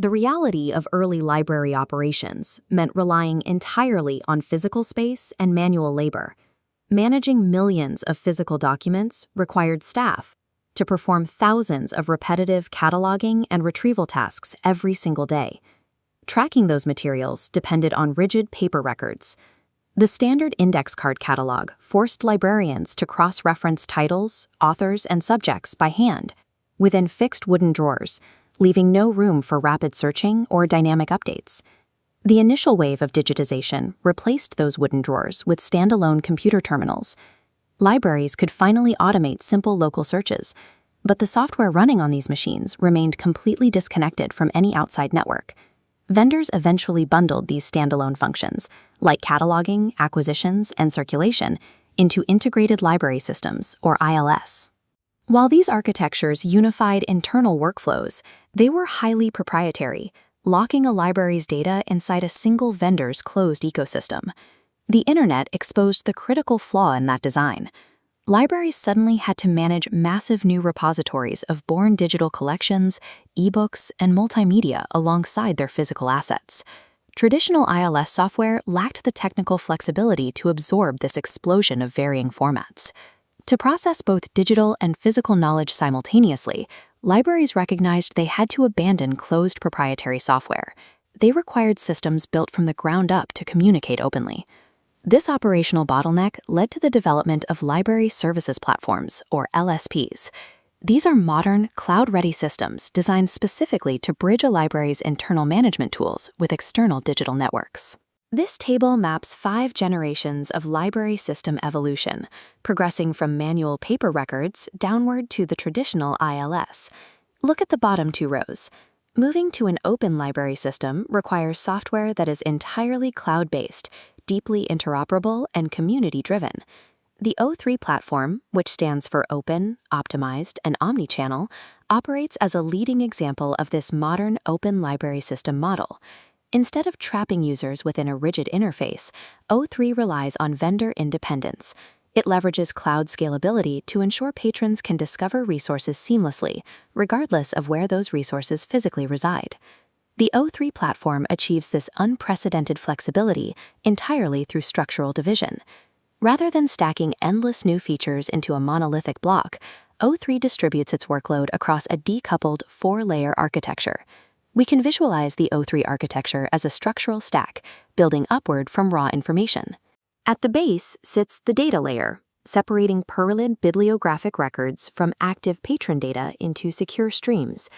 The reality of early library operations meant relying entirely on physical space and manual labor. Managing millions of physical documents required staff to perform thousands of repetitive cataloging and retrieval tasks every single day. Tracking those materials depended on rigid paper records. The standard index card catalog forced librarians to cross-reference titles, authors, and subjects by hand within fixed wooden drawers, leaving no room for rapid searching or dynamic updates. The initial wave of digitization replaced those wooden drawers with standalone computer terminals. Libraries could finally automate simple local searches, but the software running on these machines remained completely disconnected from any outside network. Vendors eventually bundled these standalone functions, like cataloging, acquisitions, and circulation, into integrated library systems, or ILS. While these architectures unified internal workflows, they were highly proprietary, locking a library's data inside a single vendor's closed ecosystem. The internet exposed the critical flaw in that design. Libraries suddenly had to manage massive new repositories of born digital collections, ebooks, and multimedia alongside their physical assets. Traditional ILS software lacked the technical flexibility to absorb this explosion of varying formats. To process both digital and physical knowledge simultaneously, libraries recognized they had to abandon closed proprietary software. They required systems built from the ground up to communicate openly. This operational bottleneck led to the development of library services platforms, or LSPs. These are modern, cloud-ready systems designed specifically to bridge a library's internal management tools with external digital networks. This table maps 5 generations of library system evolution, progressing from manual paper records downward to the traditional ILS. Look at the bottom 2 rows. Moving to an open library system requires software that is entirely cloud-based, deeply interoperable, and community-driven. The O3 platform, which stands for Open, Optimized, and Omnichannel, operates as a leading example of this modern open library system model. Instead of trapping users within a rigid interface, O3 relies on vendor independence. It leverages cloud scalability to ensure patrons can discover resources seamlessly, regardless of where those resources physically reside. The O3 platform achieves this unprecedented flexibility entirely through structural division. Rather than stacking endless new features into a monolithic block, O3 distributes its workload across a decoupled 4-layer architecture. We can visualize the O3 architecture as a structural stack, building upward from raw information. At the base sits the data layer, separating purlin bibliographic records from active patron data into secure streams.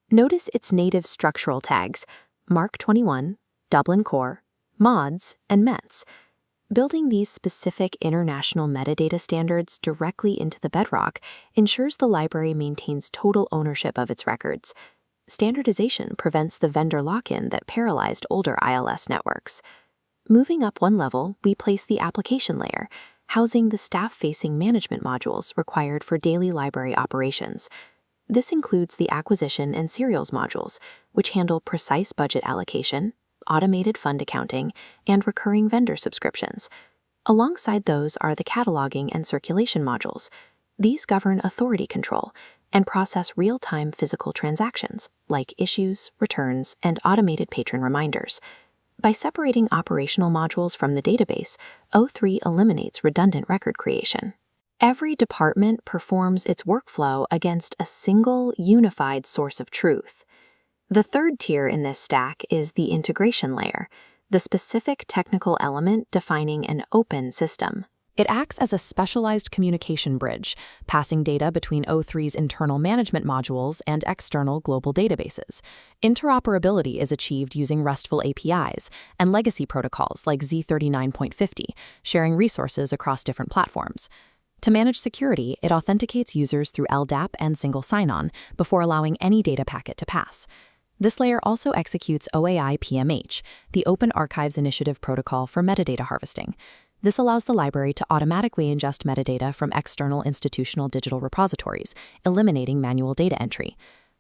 Notice its native structural tags, Mark 21, Dublin Core, Mods, and Mets. Building these specific international metadata standards directly into the bedrock ensures the library maintains total ownership of its records. Standardization prevents the vendor lock-in that paralyzed older ILS networks. Moving up 1 level, we place the application layer, housing the staff-facing management modules required for daily library operations. This includes the acquisition and serials modules, which handle precise budget allocation, automated fund accounting, and recurring vendor subscriptions. Alongside those are the cataloging and circulation modules. These govern authority control and process real-time physical transactions, like issues, returns, and automated patron reminders. By separating operational modules from the database, O3 eliminates redundant record creation. Every department performs its workflow against a single, unified source of truth. The third tier in this stack is the integration layer, the specific technical element defining an open system. It acts as a specialized communication bridge, passing data between O3's internal management modules and external global databases. Interoperability is achieved using RESTful APIs and legacy protocols like Z39.50, sharing resources across different platforms. To manage security, it authenticates users through LDAP and single sign-on before allowing any data packet to pass. This layer also executes OAI PMH, the Open Archives Initiative protocol for metadata harvesting. This allows the library to automatically ingest metadata from external institutional digital repositories, eliminating manual data entry.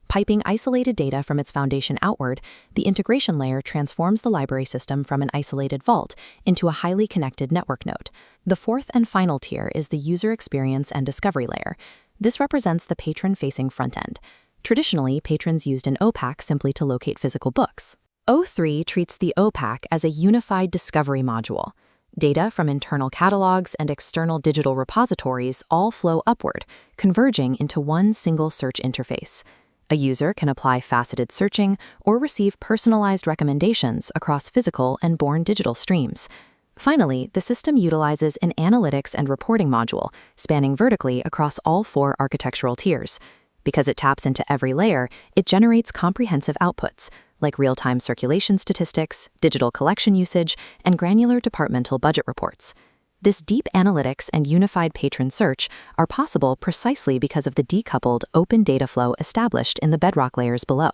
Piping isolated data from its foundation outward, the integration layer transforms the library system from an isolated vault into a highly connected network node. The fourth and final tier is the user experience and discovery layer. This represents the patron-facing front end. Traditionally, patrons used an OPAC simply to locate physical books. O3 treats the OPAC as a unified discovery module. Data from internal catalogs and external digital repositories all flow upward, converging into one single search interface. A user can apply faceted searching or receive personalized recommendations across physical and born digital streams. Finally, the system utilizes an analytics and reporting module, spanning vertically across all 4 architectural tiers. Because it taps into every layer, it generates comprehensive outputs, like real-time circulation statistics, digital collection usage, and granular departmental budget reports. This deep analytics and unified patron search are possible precisely because of the decoupled open data flow established in the bedrock layers below.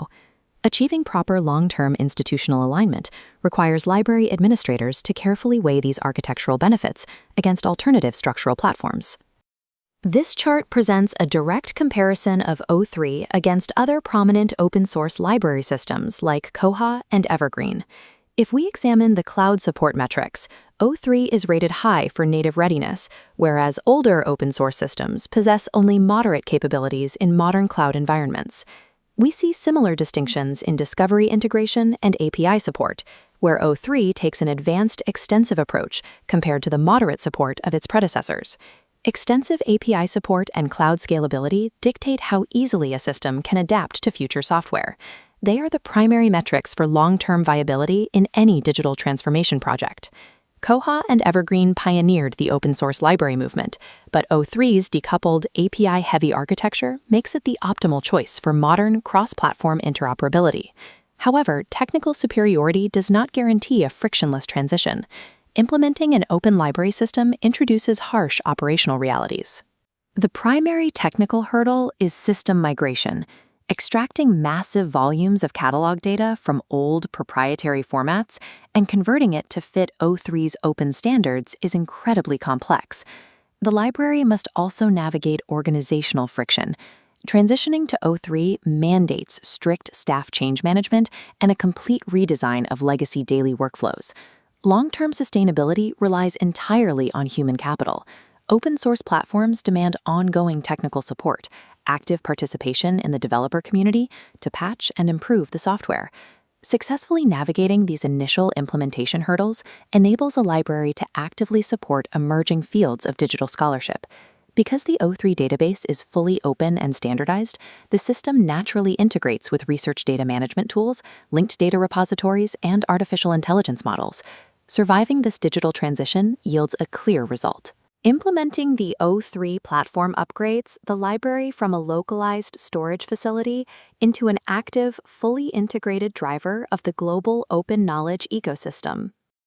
Achieving proper long-term institutional alignment requires library administrators to carefully weigh these architectural benefits against alternative structural platforms. This chart presents a direct comparison of O3 against other prominent open-source library systems like Koha and Evergreen. If we examine the cloud support metrics, O3 is rated high for native readiness, whereas older open-source systems possess only moderate capabilities in modern cloud environments. We see similar distinctions in discovery integration and API support, where O3 takes an advanced, extensive approach compared to the moderate support of its predecessors. Extensive API support and cloud scalability dictate how easily a system can adapt to future software. They are the primary metrics for long-term viability in any digital transformation project. Koha and Evergreen pioneered the open-source library movement, but O3's decoupled API-heavy architecture makes it the optimal choice for modern cross-platform interoperability. However, technical superiority does not guarantee a frictionless transition. Implementing an open library system introduces harsh operational realities. The primary technical hurdle is system migration. Extracting massive volumes of catalog data from old proprietary formats and converting it to fit O3's open standards is incredibly complex. The library must also navigate organizational friction. Transitioning to O3 mandates strict staff change management and a complete redesign of legacy daily workflows. Long-term sustainability relies entirely on human capital. Open-source platforms demand ongoing technical support, active participation in the developer community to patch and improve the software. Successfully navigating these initial implementation hurdles enables a library to actively support emerging fields of digital scholarship. Because the O3 database is fully open and standardized, the system naturally integrates with research data management tools, linked data repositories, and artificial intelligence models. Surviving this digital transition yields a clear result. Implementing the O3 platform upgrades the library from a localized storage facility into an active, fully integrated driver of the global open knowledge ecosystem.